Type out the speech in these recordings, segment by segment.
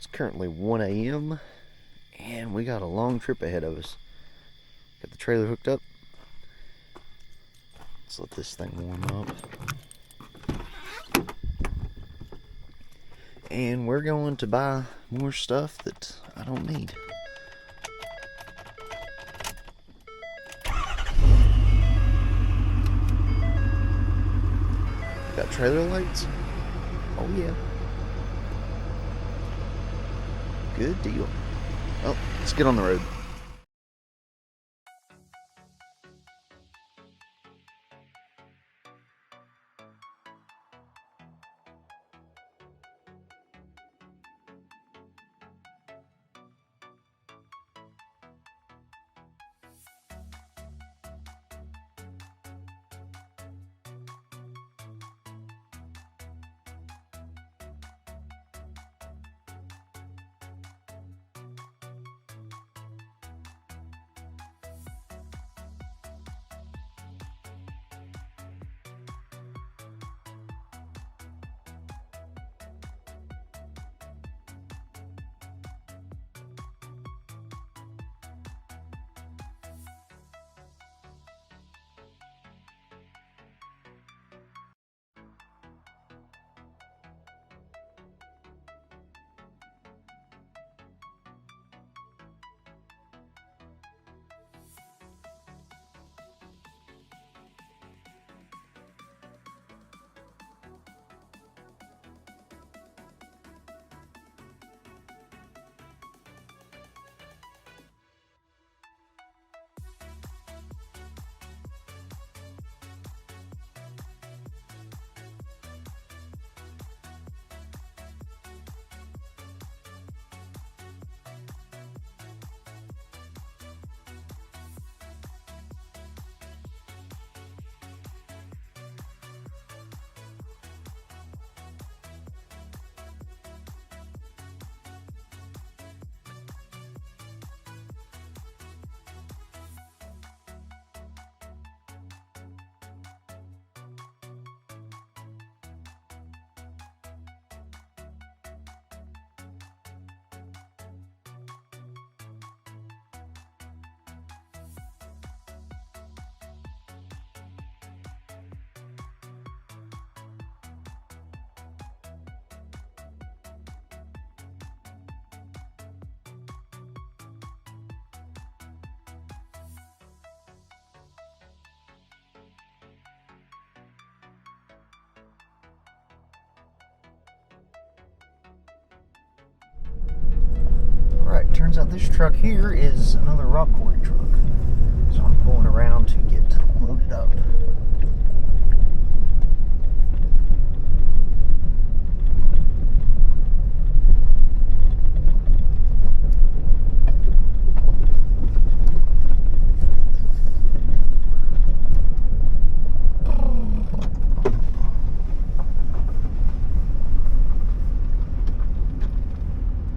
It's currently 1 a.m. and we got a long trip ahead of us. Got the trailer hooked up. Let's let this thing warm up. And we're going to buy more stuff that I don't need. Got trailer lights? Oh yeah. Good deal. Oh, let's get on the road. Alright, turns out this truck here is another rock quarry truck. So I'm pulling around to get loaded up.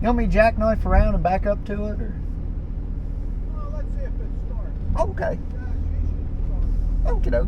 You want me to jackknife around and back up to it, or? Well, let's see if it starts. Oh, okay. Yeah, Okie doke.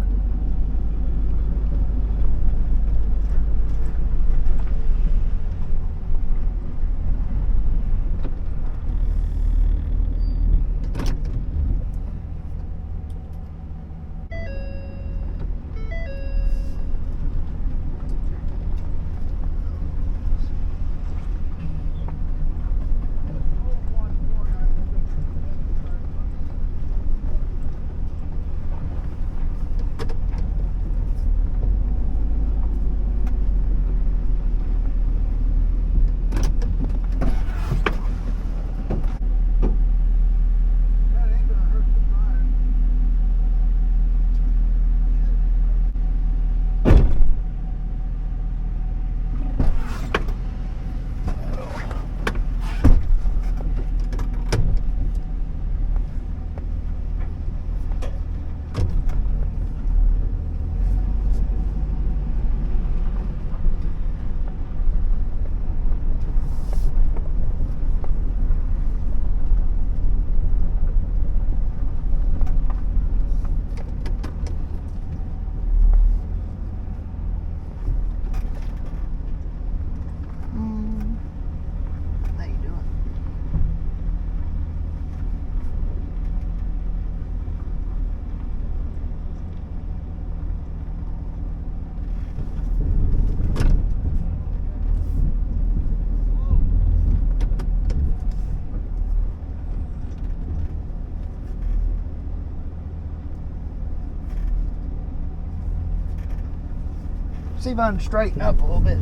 See if I can straighten up a little bit.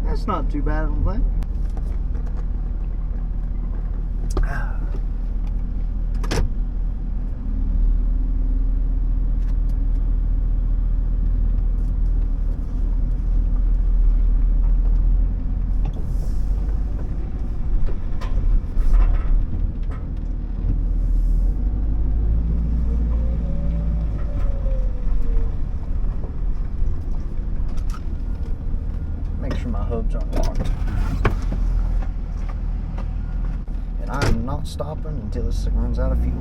That's not too bad, I don't think. Make sure my hubs aren't locked. And I am not stopping until this thing runs out of fuel.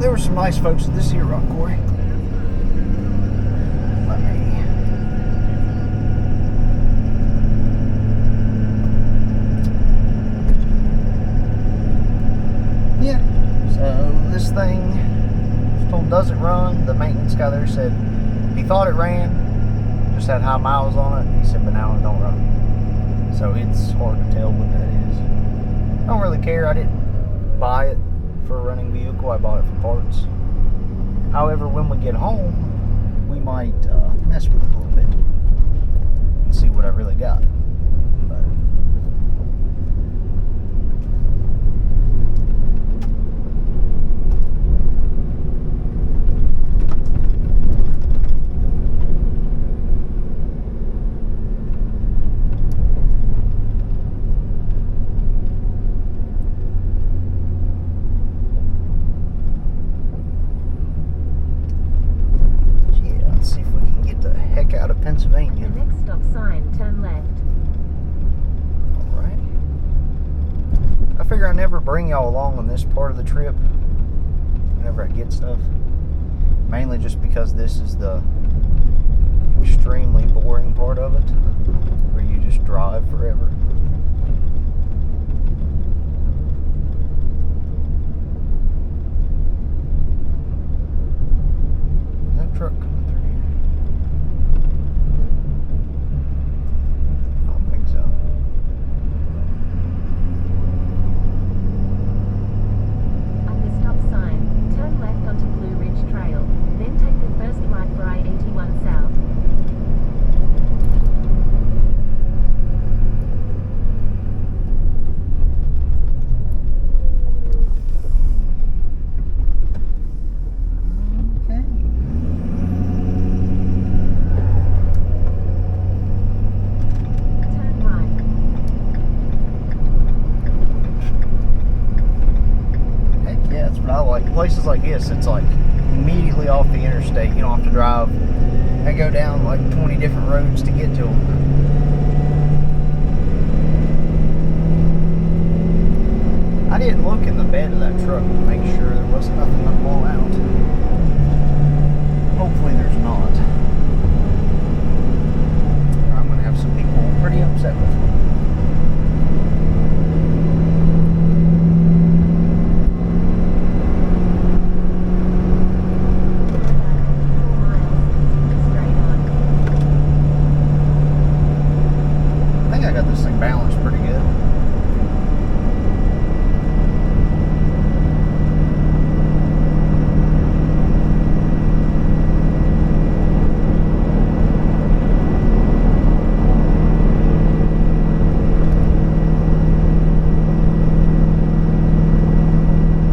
There were some nice folks at this here rock quarry. Let me. Yeah. So this thing was told doesn't run. The maintenance guy there said he thought it ran, just had high miles on it. He said, but now it don't run. So it's hard to tell what that is. I don't really care. I didn't buy it for a running vehicle. I bought it for parts. However, when we get home, we might mess with it a little bit and see what I really got. But out of Pennsylvania. The next stop sign, turn left. Alright. I figure I never bring y'all along on this part of the trip whenever I get stuff. Mainly just because this is the extremely boring part of it, where you just drive forever. Is that truck coming through here? On the stop sign, turn left onto Blue Ridge Trail, then take the first right for I-81 South. Places like this, it's like immediately off the interstate. You don't have to drive and go down like 20 different roads to get to them. I didn't look in the bed of that truck to make sure there was nothing to blow out. Hopefully there's not. Or I'm going to have some people pretty upset with me. Balanced pretty good.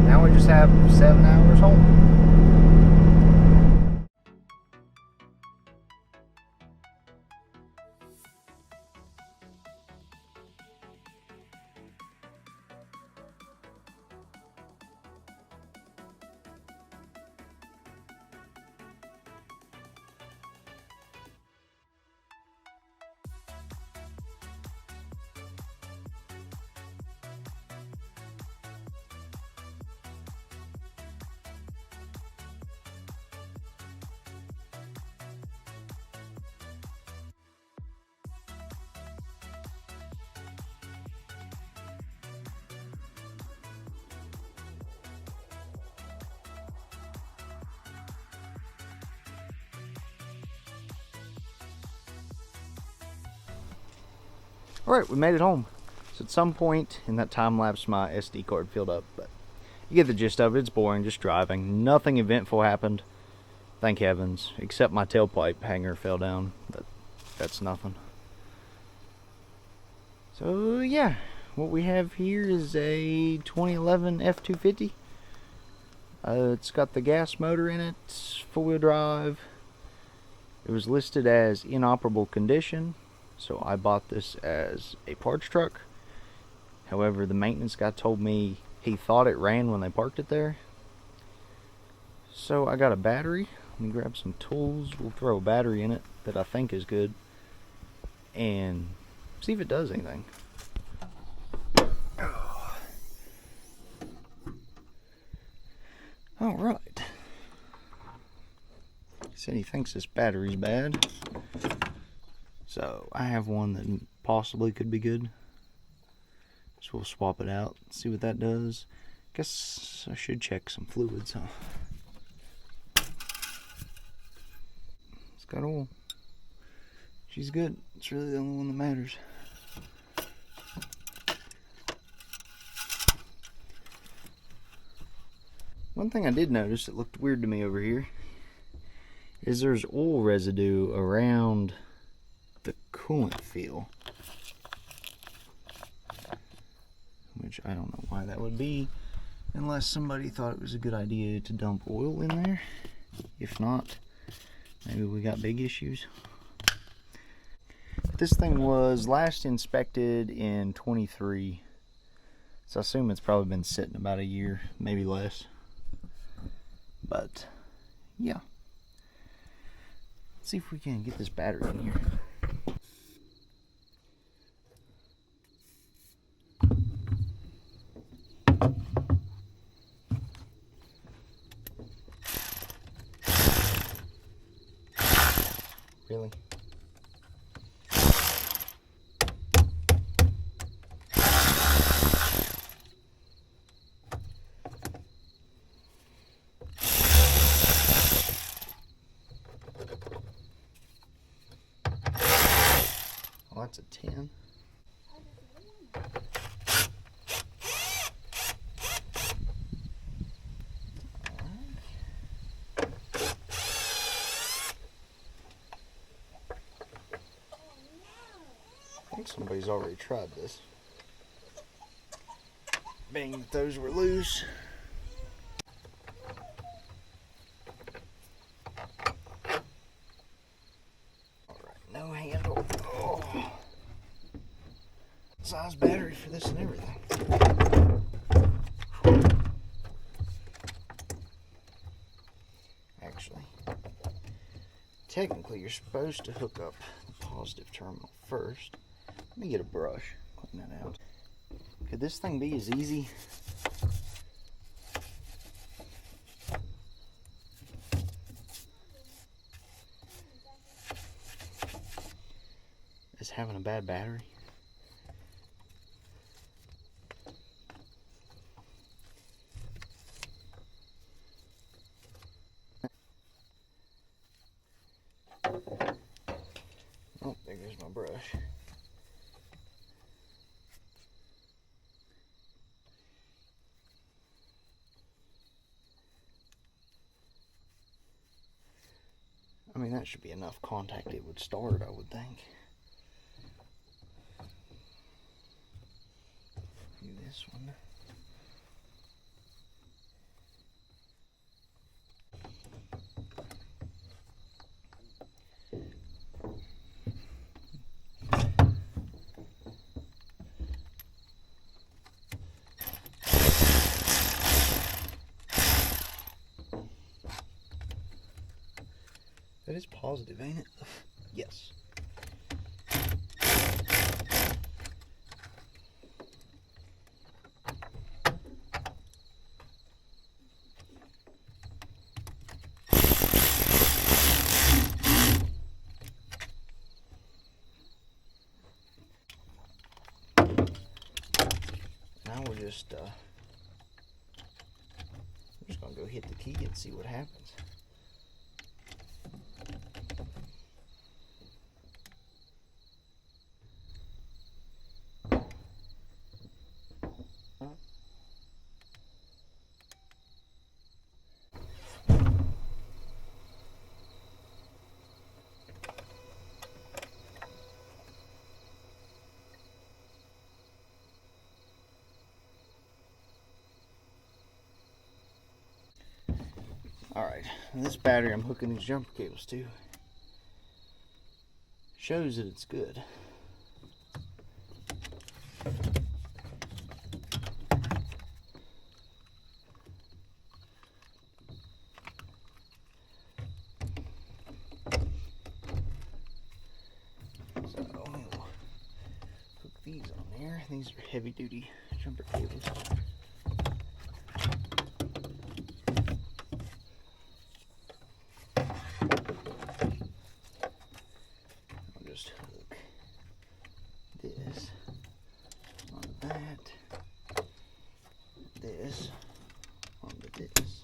Now we just have 7 hours home. Alright, we made it home. So at some point in that time lapse, my SD card filled up, but you get the gist of it. It's boring, just driving. Nothing eventful happened, thank heavens, except my tailpipe hanger fell down, but that's nothing. So yeah, what we have here is a 2011 F250. It's got the gas motor in it, four-wheel drive. It was listed as inoperable condition, so I bought this as a parts truck. However, the maintenance guy told me he thought it ran when they parked it there. So I got a battery. Let me grab some tools. We'll throw a battery in it that I think is good and see if it does anything. Alright. He said he thinks this battery's bad. So I have one that possibly could be good. So we'll swap it out, see what that does. Guess I should check some fluids, huh? It's got oil. She's good. It's really the only one that matters. One thing I did notice that looked weird to me over here is there's oil residue around the coolant seal, which I don't know why that would be, unless somebody thought it was a good idea to dump oil in there. If not, maybe we got big issues. This thing was last inspected in 23, so I assume it's probably been sitting about a year, maybe less. But yeah, let's see if we can get this battery in here. Really? Well, that's a 10. I think somebody's already tried this. Being that those were loose. Alright, no handle. Oh. Size battery for this and everything. Actually, technically you're supposed to hook up the positive terminal first. Let me get a brush, clean that out. Could this thing be as easy as having a bad battery? Oh, there goes my brush. I mean, that should be enough contact it would start, I would think. Do this one. That is positive, ain't it? Yes. Now we're just gonna go hit the key and see what happens. Alright, this battery I'm hooking these jumper cables to shows that it's good. So we'll hook these on there. These are heavy duty jumper cables. Just hook this onto that, this onto this.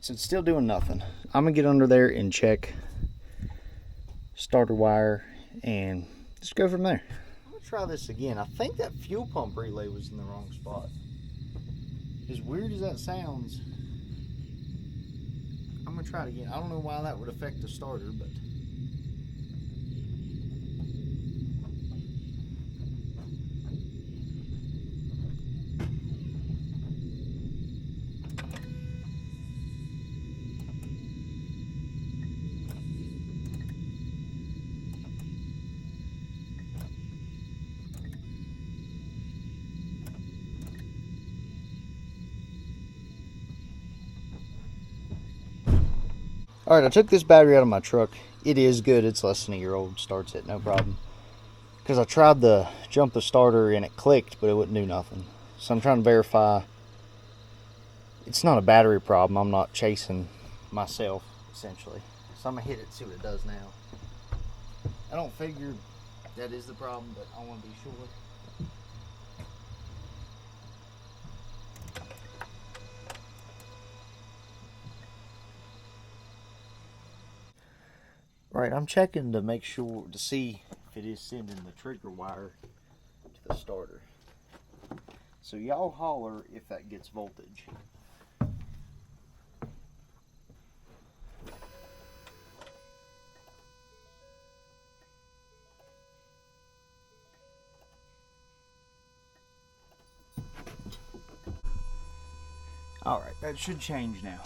So it's still doing nothing. I'm gonna get under there and check starter wire and just go from there. I'm gonna try this again. I think that fuel pump relay was in the wrong spot. As weird as that sounds, I'm gonna try it again. I don't know why that would affect the starter, but all right, I took this battery out of my truck. It is good. It's less than a year old. Starts it, no problem. Because I tried to jump the starter and it clicked, but it wouldn't do nothing. So I'm trying to verify it's not a battery problem. I'm not chasing myself, essentially. So I'm going to hit it and see what it does now. I don't figure that is the problem, but I want to be sure. Right, I'm checking to make sure to see if it is sending the trigger wire to the starter. So y'all holler if that gets voltage. Alright, that should change now.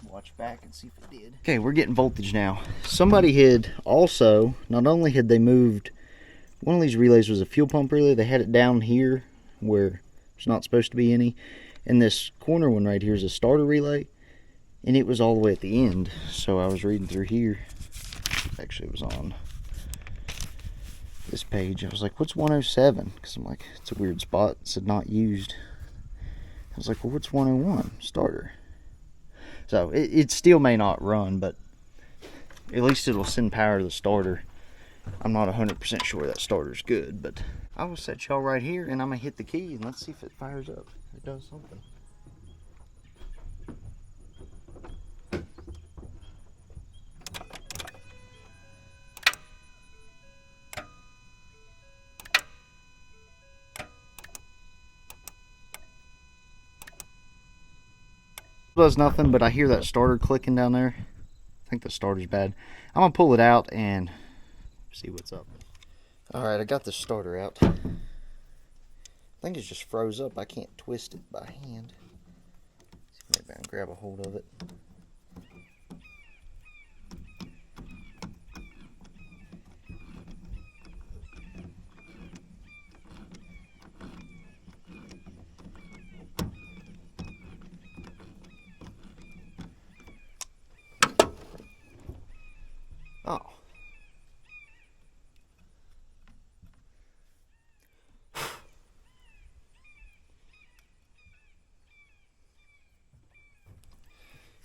Watch back and see if it did. Okay, we're getting voltage now. Somebody had also, not only had they moved, one of these relays was a fuel pump relay. They had it down here where there's not supposed to be any. And this corner one right here is a starter relay. And it was all the way at the end. So I was reading through here. Actually, it was on this page. I was like, what's 107? Because I'm like, it's a weird spot. It said not used. I was like, well, what's 101? Starter. So it still may not run, but at least it'll send power to the starter. I'm not 100% sure that starter's good, but I will set y'all right here and I'm gonna hit the key and let's see if it fires up. It does something. Does nothing, but I hear that starter clicking down there. I think the starter's bad. I'm gonna pull it out and see what's up. Alright, I got the starter out. I think it's just froze up. I can't twist it by hand. Maybe I can grab a hold of it. Oh.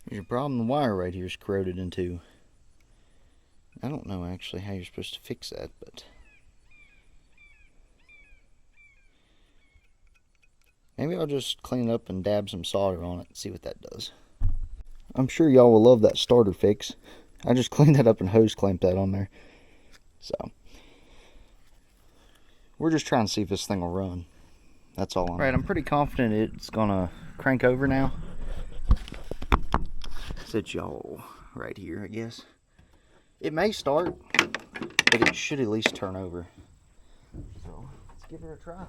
Here's your problem. The wire right here is corroded into. I don't know actually how you're supposed to fix that, but maybe I'll just clean it up and dab some solder on it and see what that does. I'm sure y'all will love that starter fix. I just cleaned that up and hose clamped that on there. So we're just trying to see if this thing will run. That's all. Right, I'm pretty confident it's gonna crank over now. Set y'all right here, I guess. It may start, but it should at least turn over. So let's give her a try.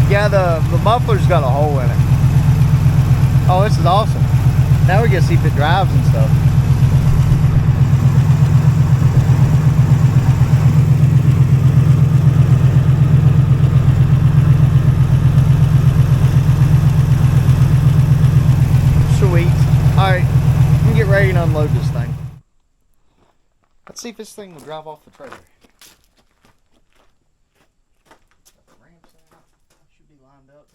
Yeah, the muffler's got a hole in it. Oh, this is awesome. Now we get to see if it drives and stuff. Sweet. Alright, we can get ready and unload this thing. Let's see if this thing will drive off the trailer. Should be lined up.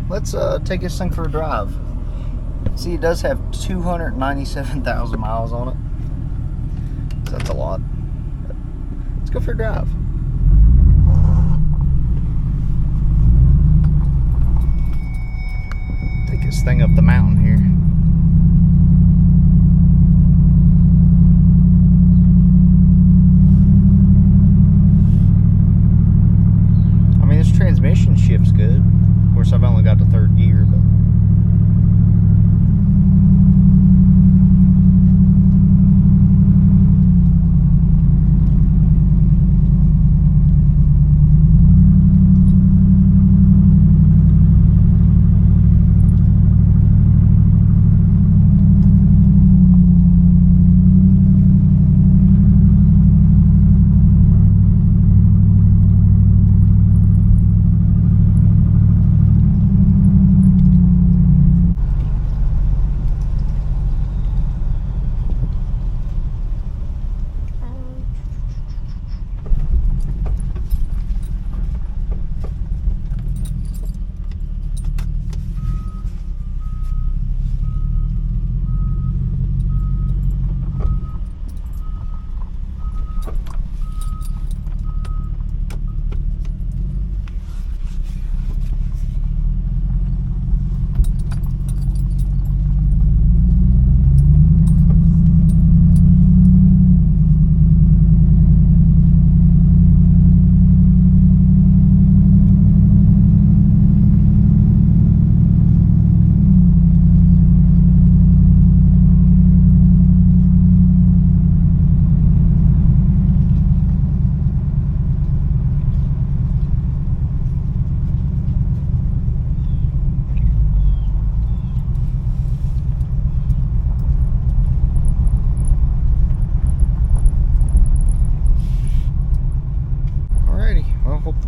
Let's take this thing for a drive. See, it does have 297,000 miles on it. So that's a lot. But let's go for a drive. Take this thing up the mountain here. I mean, this transmission shift's good. Of course, I've only got the third gear, but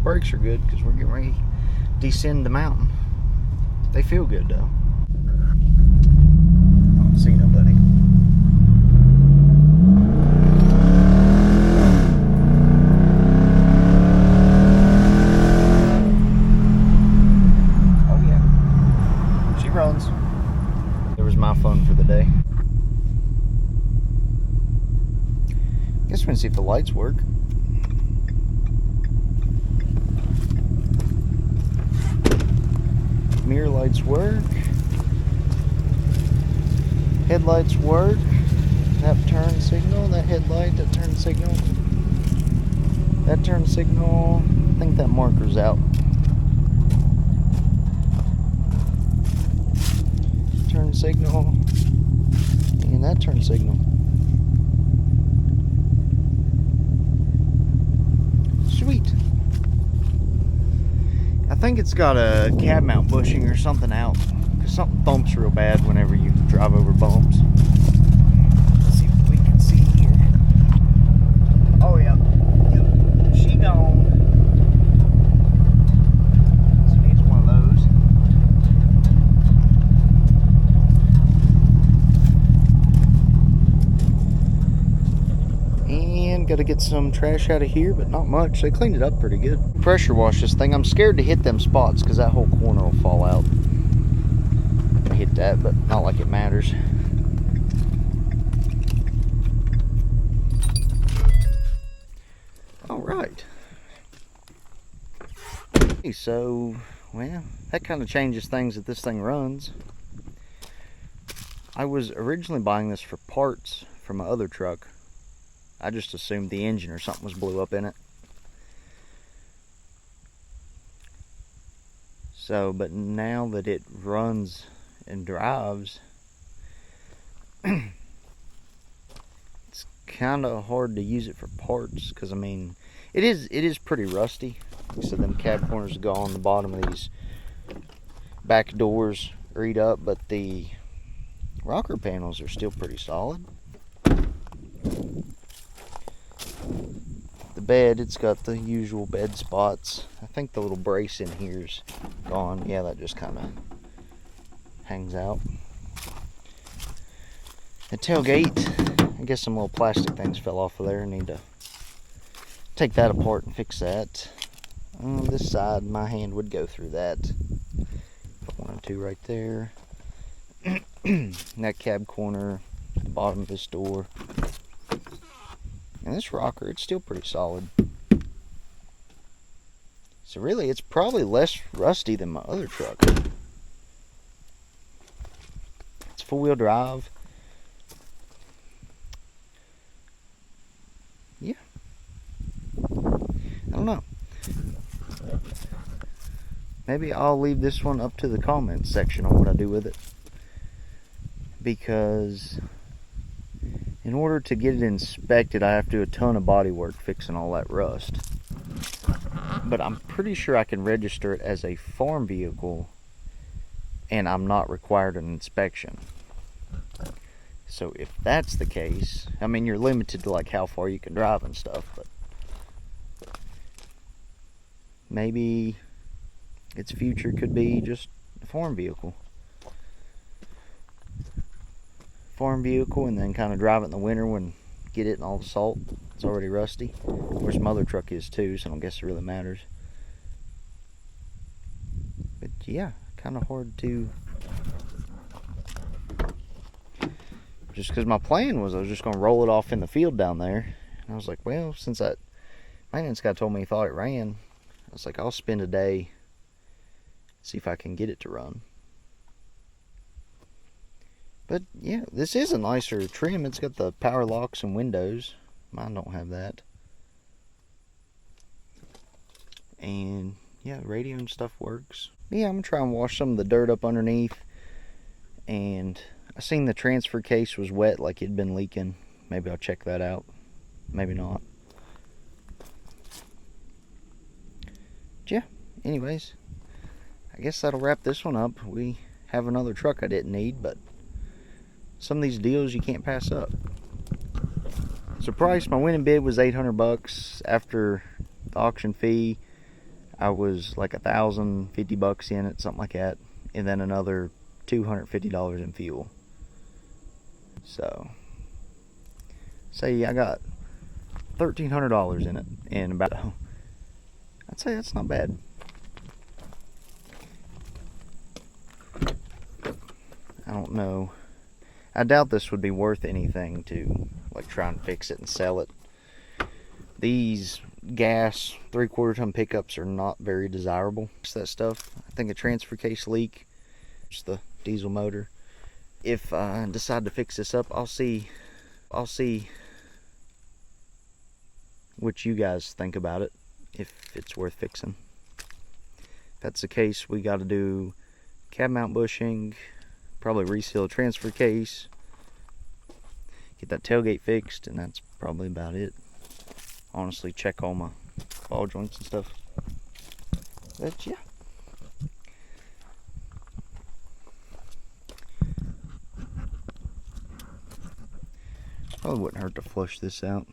brakes are good because we're getting ready to descend the mountain. They feel good though. I don't see nobody. Oh yeah, she runs. There was my fun for the day. me to see if the lights work. Mirror lights work. Headlights work. That turn signal, that headlight, that turn signal. That turn signal, I think that marker's out. Turn signal, and that turn signal. Sweet. I think it's got a cab mount bushing or something out, because something thumps real bad whenever you drive over bumps. Let's see what we can see here. Oh yeah, yep. She gone. So needs one of those. And gotta get some trash out of here, but not much. They cleaned it up pretty good. Pressure wash this thing. I'm scared to hit them spots because that whole corner will fall out. I hit that, but not like it matters. All right. Okay, so, well, that kind of changes things if this thing runs. I was originally buying this for parts from my other truck. I just assumed the engine or something was blew up in it. So, but now that it runs and drives, it's kind of hard to use it for parts, because I mean, it is pretty rusty. So them cab corners are gone, the bottom of these back doors are eat up, but the rocker panels are still pretty solid. The bed, it's got the usual bed spots. I think the little brace in here's gone. Yeah, that just kind of hangs out. The tailgate, I guess some little plastic things fell off of there. I need to take that apart and fix that. On this side, my hand would go through that. Put one or two right there. That cab corner, the bottom of this door. And this rocker, it's still pretty solid. So really, it's probably less rusty than my other truck. It's four-wheel drive. Yeah. I don't know. Maybe I'll leave this one up to the comments section on what I do with it. Because in order to get it inspected, I have to do a ton of body work fixing all that rust. But I'm pretty sure I can register it as a farm vehicle and I'm not required an inspection. So if that's the case, I mean, you're limited to like how far you can drive and stuff, but maybe its future could be just a farm vehicle. Farm vehicle, and then kind of drive it in the winter when get it in all the salt. It's already rusty. Of course, my other truck is too, so I don't guess it really matters. But yeah, kind of hard to. Just because my plan was I was just going to roll it off in the field down there. And I was like, well, since that maintenance guy told me he thought it ran, I was like, I'll spend a day, see if I can get it to run. But yeah, this is a nicer trim. It's got the power locks and windows. Mine don't have that. And yeah, the radio and stuff works. Yeah, I'm gonna try and wash some of the dirt up underneath. And I seen the transfer case was wet, like it'd been leaking. Maybe I'll check that out. Maybe not. But yeah, anyways, I guess that'll wrap this one up. We have another truck I didn't need, but some of these deals you can't pass up. So price, my winning bid was $800. After the auction fee, I was like $1,050 in it, something like that, and then another $250 in fuel. So say I got $1,300 in it, and about, I'd say that's not bad. I don't know. I doubt this would be worth anything to like try and fix it and sell it. These gas 3/4 ton pickups are not very desirable. It's that stuff. I think a transfer case leak. It's the diesel motor. If I decide to fix this up, I'll see what you guys think about it, if it's worth fixing. If that's the case, we got to do cab mount bushing, probably reseal the transfer case, get that tailgate fixed, and that's probably about it. Honestly, check all my ball joints and stuff. But yeah. Probably wouldn't hurt to flush this out.